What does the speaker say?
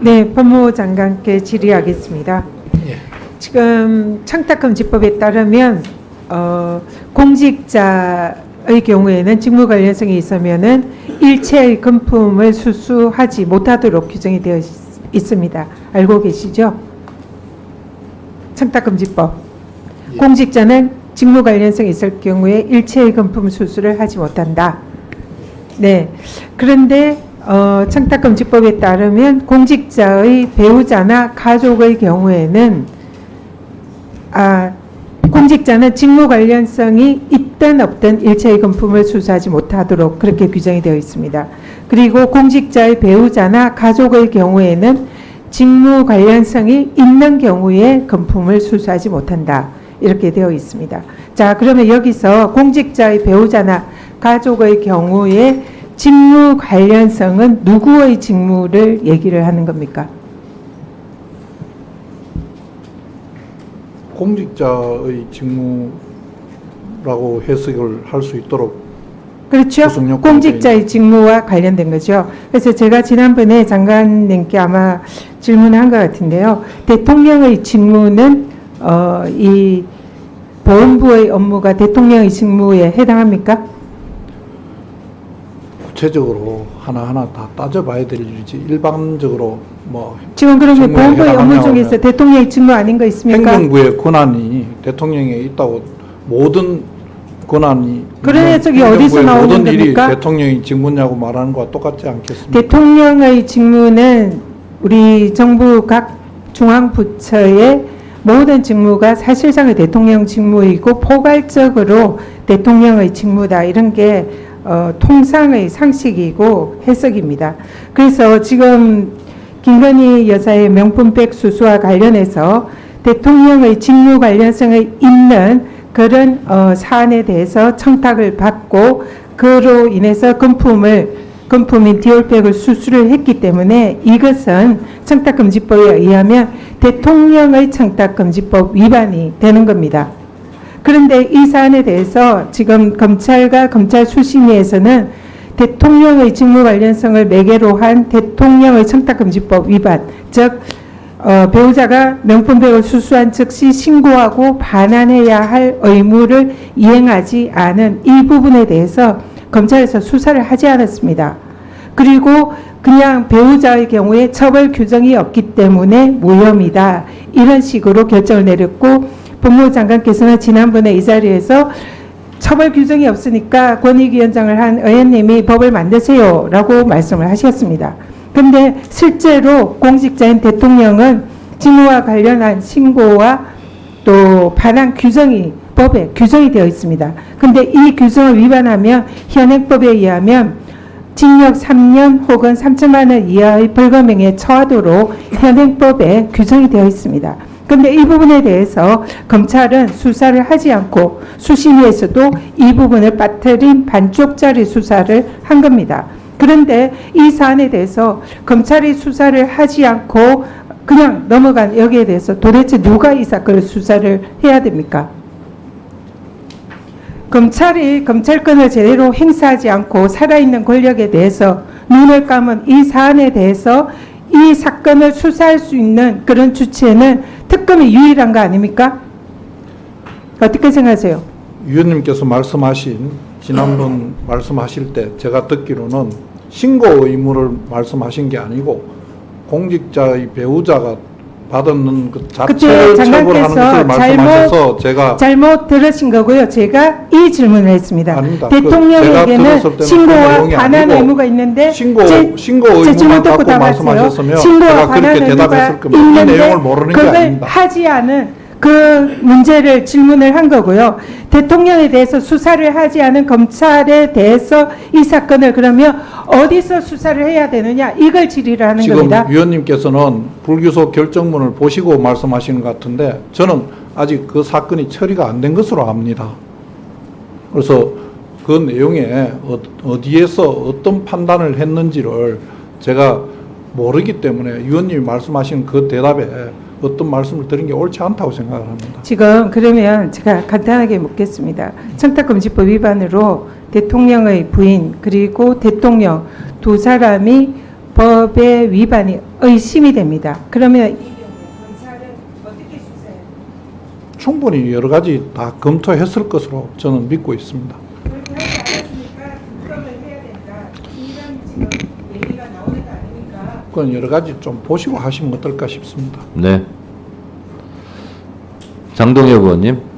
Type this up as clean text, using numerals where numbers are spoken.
네, 법무부 장관께 질의하겠습니다. 예. 지금 청탁금지법에 따르면 공직자의 경우에는 직무 관련성이 있으면은 일체의 금품을 수수하지 못하도록 규정이 되어 있습니다. 알고 계시죠? 청탁금지법. 예. 공직자는 직무 관련성이 있을 경우에 일체의 금품 수수를 하지 못한다. 네. 그런데 청탁금지법에 따르면 공직자의 배우자나 가족의 경우에는 공직자는 직무 관련성이 있든 없든 일체의 금품을 수수하지 못하도록 그렇게 규정이 되어 있습니다. 그리고 공직자의 배우자나 가족의 경우에는 직무 관련성이 있는 경우에 금품을 수수하지 못한다. 이렇게 되어 있습니다. 자, 그러면 여기서 공직자의 배우자나 가족의 경우에 직무 관련성은 누구의 직무를 얘기를 하는 겁니까? 공직자의 직무라고 해석을 할 수 있도록 그렇죠. 공직자의 직무와 관련된 거죠. 그래서 제가 지난번에 장관님께 아마 질문한 것 같은데요. 대통령의 직무는 이 보훈부의 업무가 대통령의 직무에 해당합니까? 구체적으로 하나하나 다 따져봐야 될 일이지 일반적으로 뭐 지금 그러면 보훈부의 업무 중에서 대통령의 직무 아닌 거 있습니까? 행정부의 권한이 대통령에 있다고 모든 권한이 그런 해석이 어디서 나오는 모든 일이 겁니까? 대통령의 직무냐고 말하는 거와 똑같지 않겠습니까? 대통령의 직무는 우리 정부 각 중앙부처의 모든 직무가 사실상의 대통령 직무이고 포괄적으로 대통령의 직무다. 이런 게 통상의 상식이고 해석입니다. 그래서 지금 김건희 여사의 명품백 수수와 관련해서 대통령의 직무 관련성이 있는 그런 사안에 대해서 청탁을 받고 그로 인해서 금품인 디올백을 수수를 했기 때문에 이것은 청탁금지법에 의하면 대통령의 청탁금지법 위반이 되는 겁니다. 그런데 이 사안에 대해서 지금 검찰과 검찰수심위에서는 대통령의 직무 관련성을 매개로 한 대통령의 청탁금지법 위반, 즉 배우자가 명품백을 수수한 즉시 신고하고 반환해야 할 의무를 이행하지 않은 이 부분에 대해서 검찰에서 수사를 하지 않았습니다. 그리고 그냥 배우자의 경우에 처벌 규정이 없기 때문에 무혐의다. 이런 식으로 결정을 내렸고 법무부 장관께서는 지난번에 이 자리에서 처벌 규정이 없으니까 권익위원장을 한 의원님이 법을 만드세요 라고 말씀을 하셨습니다. 그런데 실제로 공직자인 대통령은 직무와 관련한 신고와 또 반환 규정이 법에 규정이 되어 있습니다. 그런데 이 규정을 위반하면 현행법에 의하면 징역 3년 혹은 3천만 원 이하의 벌금형에 처하도록 현행법에 규정이 되어 있습니다. 그런데 이 부분에 대해서 검찰은 수사를 하지 않고 수심위에서도 이 부분을 빠뜨린 반쪽짜리 수사를 한 겁니다. 그런데 이 사안에 대해서 검찰이 수사를 하지 않고 그냥 넘어간 여기에 대해서 도대체 누가 이 사건을 수사를 해야 됩니까? 검찰이 검찰권을 제대로 행사하지 않고 살아있는 권력에 대해서 눈을 감은 이 사안에 대해서 이 사건을 수사할 수 있는 그런 주체는 특검이 유일한 거 아닙니까? 어떻게 생각하세요? 위원님께서 말씀하신 지난번 말씀하실 때 제가 듣기로는 신고 의무를 말씀하신 게 아니고 공직자의 배우자가 받는 그 자체를 처벌하는 것을 말씀하셔서 제가 잘못 들으신 거고요. 제가 이 질문을 했습니다. 아닙니다. 대통령에게는 신고와 반환 의무가 있는데 신고 의무만 갖고 말씀하셨으면 제가 그렇게 대답했을 겁니다. 이 내용을 모르는 게 아닙니다. 하지 않은 그 문제를 질문을 한 거고요. 대통령에 대해서 수사를 하지 않은 검찰에 대해서 이 사건을 그러면 어디서 수사를 해야 되느냐 이걸 질의를 하는 겁니다. 지금 위원님께서는 불기소 결정문을 보시고 말씀하시는 것 같은데 저는 아직 그 사건이 처리가 안 된 것으로 압니다. 그래서 그 내용에 어디에서 어떤 판단을 했는지를 제가 모르기 때문에 위원님이 말씀하신 그 대답에 어떤 말씀을 드린 게 옳지 않다고 생각을 합니다. 지금 그러면 제가 간단하게 묻겠습니다. 청탁금지법 위반으로 대통령의 부인 그리고 대통령 두 사람이 법의 위반이 의심이 됩니다. 그러면 이 경우에 검찰은 어떻게 수사해요? 충분히 여러 가지 다 검토했을 것으로 저는 믿고 있습니다. 그렇게 하지 않았으니까 특검을 해야 된다. 이런 지금 얘기가 나오는 거 아닙니까? 그건 여러 가지 좀 보시고 하시면 어떨까 싶습니다. 네. 장동혁 의원님.